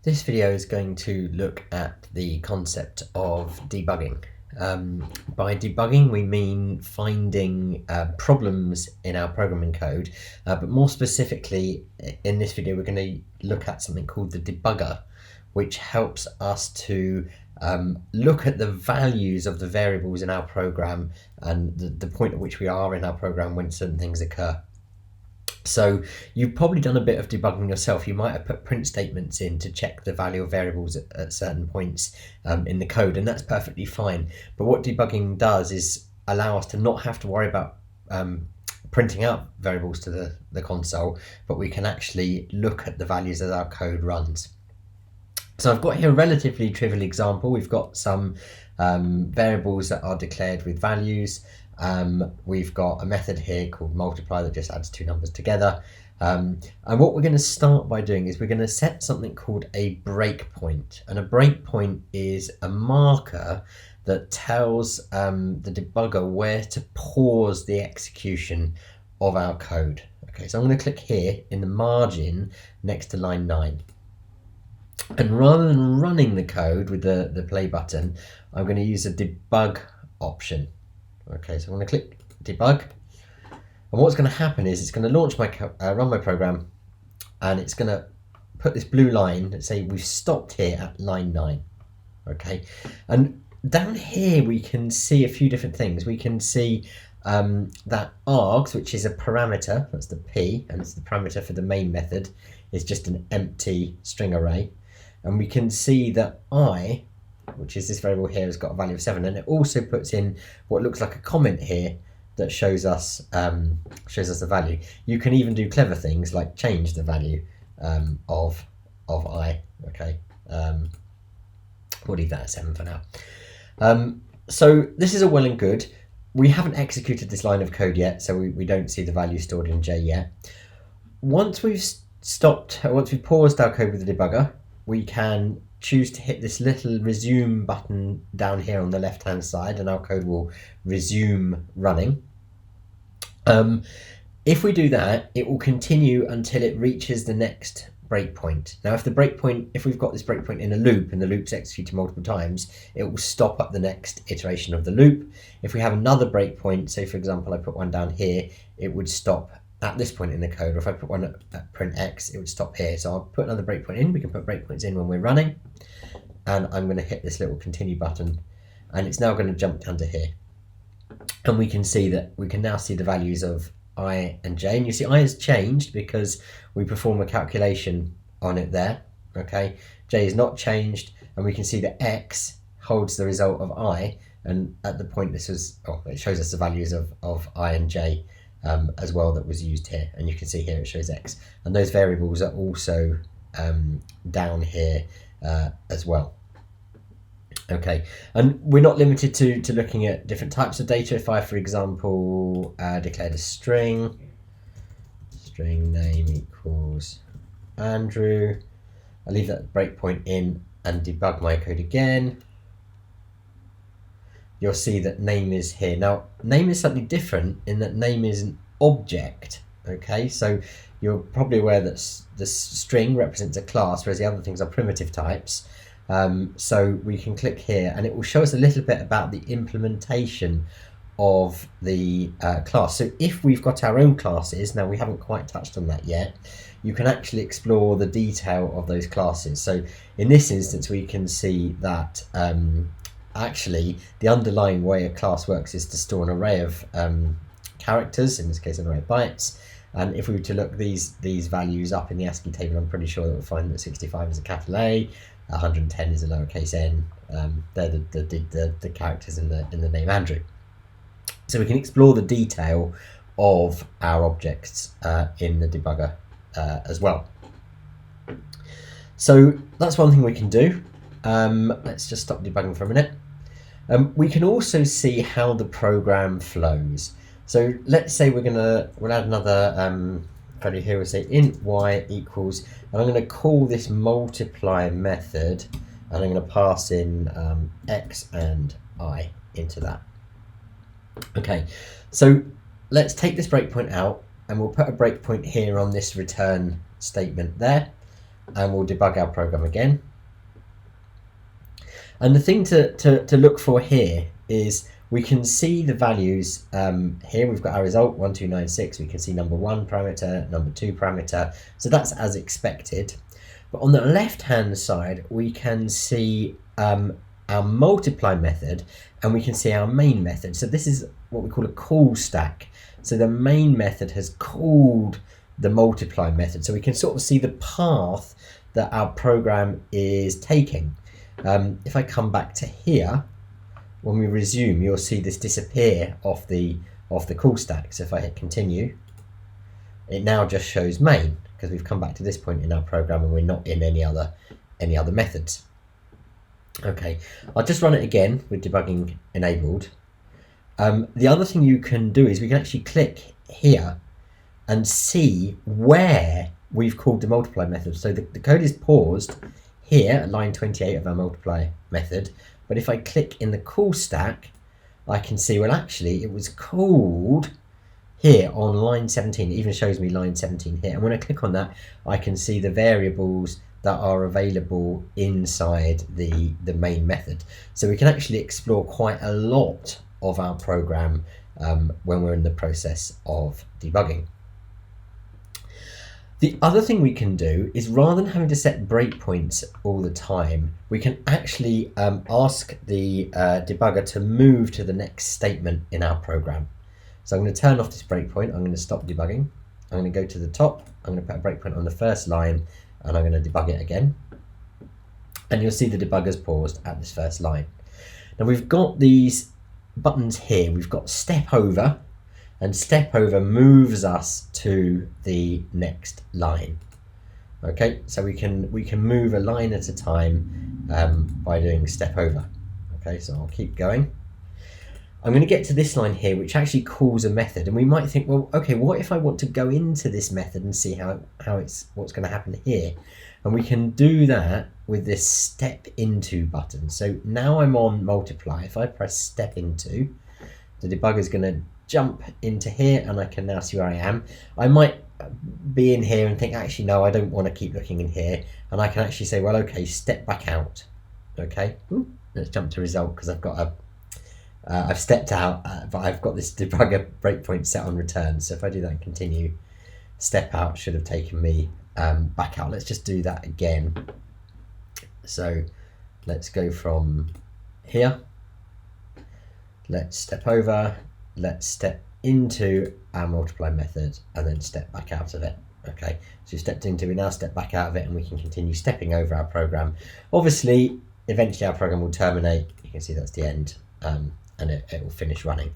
This video is going to look at the concept of debugging. By debugging, we mean finding problems in our programming code, but more specifically, in this video, we're going to look at something called the debugger, which helps us to look at the values of the variables in our program and the point at which we are in our program when certain things occur. So you've probably done a bit of debugging yourself. You might have put print statements in to check the value of variables at certain points in the code, and that's perfectly fine. But what debugging does is allow us to not have to worry about printing out variables to the console, but we can actually look at the values as our code runs. So I've got here a relatively trivial example. We've got some variables that are declared with values. We've got a method here called multiply that just adds two numbers together. And what we're going to start by doing is we're going to set something called a breakpoint. And a breakpoint is a marker that tells the debugger where to pause the execution of our code. Okay, so I'm going to click here in the margin next to line 9. And rather than running the code with the play button, I'm going to use a debug option. Okay, so I'm going to click debug, and what's going to happen is it's going to launch run my program, and it's going to put this blue line that say we've stopped here at line 9. Okay, and down here we can see a few different things. We can see that args, which is a parameter, that's the P, and it's the parameter for the main method, is just an empty string array, and we can see that I, which is this variable here, has got a value of 7, and it also puts in what looks like a comment here that shows us the value. You can even do clever things like change the value of I. Okay, we'll leave that at 7 for now. So this is all well and good. We haven't executed this line of code yet, so we don't see the value stored in J yet. Once we've paused our code with the debugger, we can choose to hit this little resume button down here on the left hand side, and our code will resume running. If we do that, it will continue until it reaches the next breakpoint. Now if we've got this breakpoint in a loop and the loop's executed multiple times, it will stop at the next iteration of the loop. If we have another breakpoint, say for example I put one down here, it would stop at this point in the code, or if I put one at print X, it would stop here. So I'll put another breakpoint in. We can put breakpoints in when we're running, and I'm going to hit this little continue button, and it's now going to jump down to here, and we can see that we can now see the values of I and J, and you see I has changed because we perform a calculation on it there. Okay, J is not changed, and we can see that X holds the result of I, and at the point it shows us the values of I and J as well that was used here, and you can see here it shows X, and those variables are also down here as well. Okay, and we're not limited to looking at different types of data. If I, for example, declared a string name equals Andrew, I'll leave that breakpoint in and debug my code again. You'll see that name is here. Now, name is slightly different in that name is an object. Okay, so you're probably aware that the string represents a class, whereas the other things are primitive types. So we can click here, and it will show us a little bit about the implementation of the class. So if we've got our own classes, now we haven't quite touched on that yet, you can actually explore the detail of those classes. So in this instance, we can see that actually the underlying way a class works is to store an array of characters, in this case an array of bytes, and if we were to look these values up in the ASCII table, I'm pretty sure that we'll find that 65 is a capital A, 110 is a lowercase n. They're the characters in the name Andrew. So we can explore the detail of our objects in the debugger as well. So that's one thing we can do. Let's just stop debugging for a minute. We can also see how the program flows. So let's say we'll add another value here. We'll say int y equals, and I'm going to call this multiply method, and I'm going to pass in x and I into that. Okay, so let's take this breakpoint out, and we'll put a breakpoint here on this return statement there. and we'll debug our program again. And the thing to look for here is we can see the values here. We've got our result 1296. We can see number 1 parameter, number 2 parameter. So that's as expected. But on the left hand side, we can see our multiply method, and we can see our main method. So this is what we call a call stack. So the main method has called the multiply method. So we can sort of see the path that our program is taking. If I come back to here, when we resume, you'll see this disappear off the call stack. So if I hit continue, it now just shows main, because we've come back to this point in our program and we're not in any other methods. Okay, I'll just run it again with debugging enabled. The other thing you can do is we can actually click here and see where we've called the multiply method. So the code is paused here at line 28 of our multiply method, but if I click in the call stack, I can see, well, actually it was called here on line 17. It even shows me line 17 here, and when I click on that, I can see the variables that are available inside the main method. So we can actually explore quite a lot of our program when we're in the process of debugging. The other thing we can do is, rather than having to set breakpoints all the time, we can actually ask the debugger to move to the next statement in our program. So I'm going to turn off this breakpoint. I'm going to stop debugging. I'm going to go to the top. I'm going to put a breakpoint on the first line, and I'm going to debug it again. And you'll see the debugger's paused at this first line. Now we've got these buttons here. We've got step over, and step over moves us to the next line. Okay, so we can move a line at a time by doing step over. Okay, so I'll keep going. I'm going to get to this line here, which actually calls a method, and we might think, well, okay, what if I want to go into this method and see what's going to happen here? And we can do that with this step into button. So now I'm on multiply. If I press step into, the debugger is going to jump into here, and I can now see where I am. I might be in here and think, actually, no, I don't want to keep looking in here, and I can actually say, well, okay, step back out. Okay, let's jump to result, because I've got I've stepped out, but I've got this debugger breakpoint set on return. So if I do that and continue, step out should have taken me back out. Let's just do that again. So let's go from here. Let's step over. Let's step into our multiply method and then step back out of it. Okay, so we stepped into, we now step back out of it, and we can continue stepping over our program. Obviously, eventually our program will terminate. You can see that's the end. And it will finish running.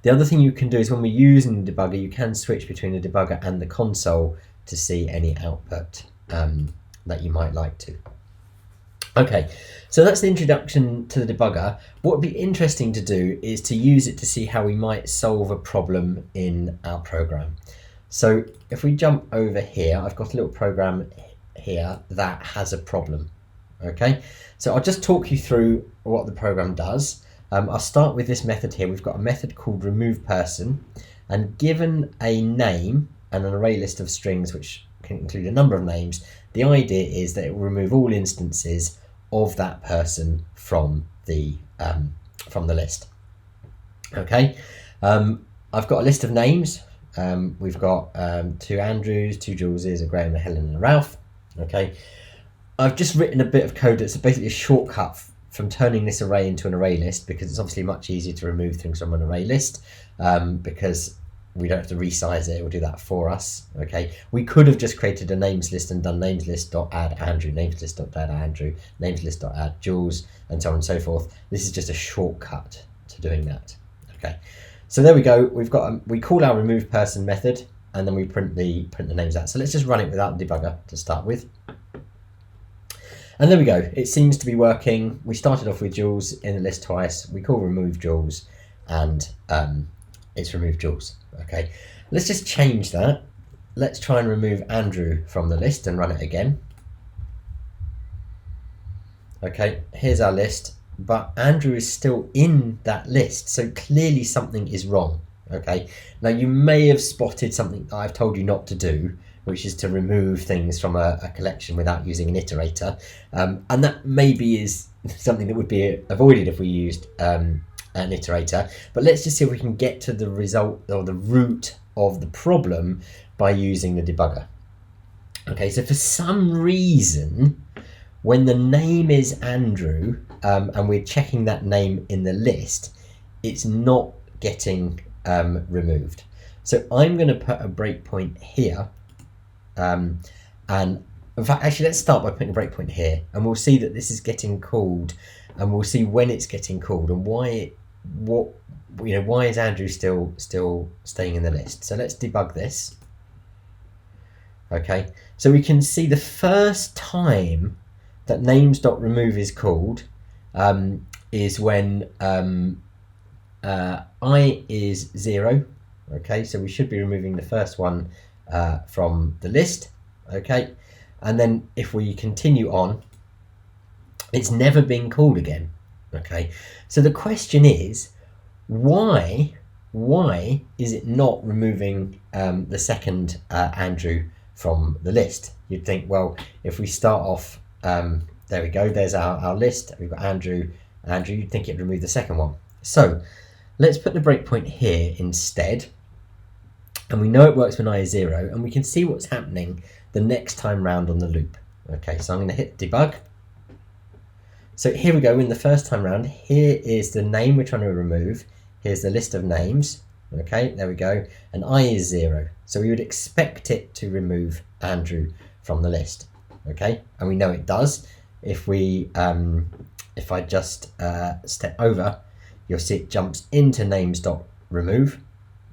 The other thing you can do is, when we're using the debugger, you can switch between the debugger and the console to see any output that you might like to. Okay, so that's the introduction to the debugger. What would be interesting to do is to use it to see how we might solve a problem in our program. So if we jump over here, I've got a little program here that has a problem. Okay, so I'll just talk you through what the program does. I'll start with this method here. We've got a method called remove person, and given a name and an array list of strings which can include a number of names, the idea is that it will remove all instances of that person from the list. Okay, I've got a list of names. We've got 2 Andrews, 2 Juleses, a Graham, a Helen, and a Ralph. Okay, I've just written a bit of code that's basically a shortcut from turning this array into an array list, because it's obviously much easier to remove things from an array list because we don't have to resize it. It will do that for us. Okay, we could have just created a names list and done names list.add Andrew, names list.add Andrew, names list.add Jules, and so on and so forth. This is just a shortcut to doing that. Okay, so there we go. We call our remove person method, and then we print the names out. So let's just run it without the debugger to start with. And there we go. It seems to be working. We started off with Jules in the list twice. We call remove Jules, and it's removed Jules. Okay, let's just change that. Let's try and remove Andrew from the list and run it again. Okay, here's our list, but Andrew is still in that list, so clearly something is wrong. Okay, now you may have spotted something that I've told you not to do, which is to remove things from a collection without using an iterator. And that maybe is something that would be avoided if we used an iterator. But let's just see if we can get to the result or the root of the problem by using the debugger. Okay, so for some reason, when the name is Andrew and we're checking that name in the list, it's not getting removed. So I'm going to put a breakpoint here, and in fact, actually, let's start by putting a breakpoint here, and we'll see that this is getting called, and we'll see when it's getting called and why. Why is Andrew still staying in the list? So let's debug this. Okay, so we can see the first time that names.remove is called is when I is 0. Okay, so we should be removing the first one from the list. Okay, and then if we continue on, it's never been called again. Okay, so the question is, why is it not removing the second Andrew from the list? You'd think, well, if we start off, there we go, there's our list, we've got Andrew, you'd think it'd remove the second one. So let's put the breakpoint here instead, and we know it works when I is 0, and we can see what's happening the next time round on the loop. Okay, so I'm going to hit debug. So here we go, in the first time round, here is the name we're trying to remove, here's the list of names. Okay, there we go, and I is 0. So we would expect it to remove Andrew from the list. Okay, and we know it does. If we, if I just step over, you'll see it jumps into names.remove.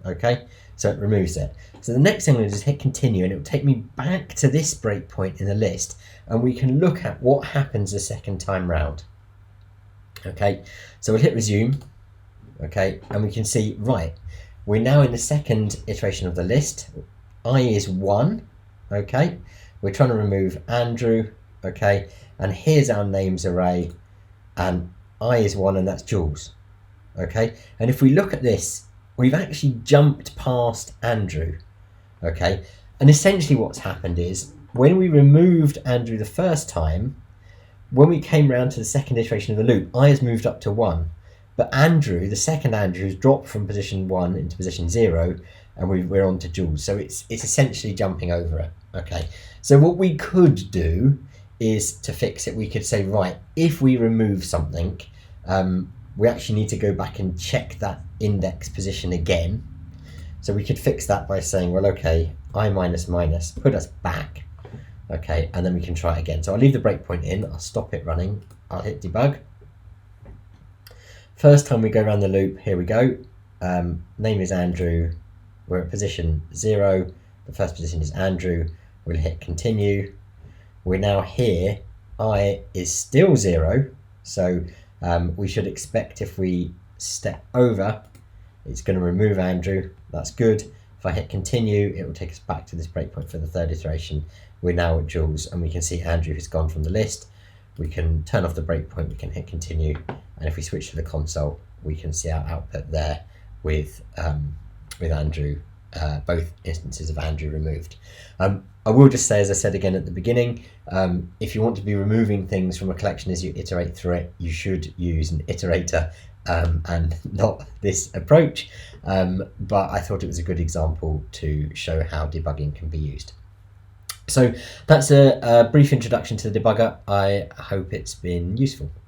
Okay, so it removes it. So the next thing I'm going to just hit continue, and it will take me back to this breakpoint in the list, and we can look at what happens the second time round. Okay, so we'll hit resume. Okay, and we can see, right, we're now in the second iteration of the list. I is 1. Okay, we're trying to remove Andrew. Okay, and here's our names array, and I is 1, and that's Jules. Okay, and if we look at this, we've actually jumped past Andrew. Okay, and essentially what's happened is, when we removed Andrew the first time, when we came round to the second iteration of the loop, I has moved up to 1. But Andrew, the second Andrew, has dropped from position 1 into position 0, and we're on to Jules. So it's essentially jumping over it. Okay, so what we could do is to fix it, we could say, right, if we remove something, we actually need to go back and check that index position again. So we could fix that by saying, well, okay, I minus minus, put us back. Okay, and then we can try it again. So I'll leave the breakpoint in, I'll stop it running, I'll hit debug. First time we go around the loop, here we go. Name is Andrew, we're at position 0, the first position is Andrew, we'll hit continue. We're now here, I is still 0, so we should expect if we step over, it's going to remove Andrew, that's good. If I hit continue, it will take us back to this breakpoint for the third iteration. We're now at Jules, and we can see Andrew has gone from the list. We can turn off the breakpoint, we can hit continue, and if we switch to the console, we can see our output there with Andrew, both instances of Andrew removed. I will just say, as I said again at the beginning, if you want to be removing things from a collection as you iterate through it, you should use an iterator and not this approach. But I thought it was a good example to show how debugging can be used. So that's a brief introduction to the debugger. I hope it's been useful.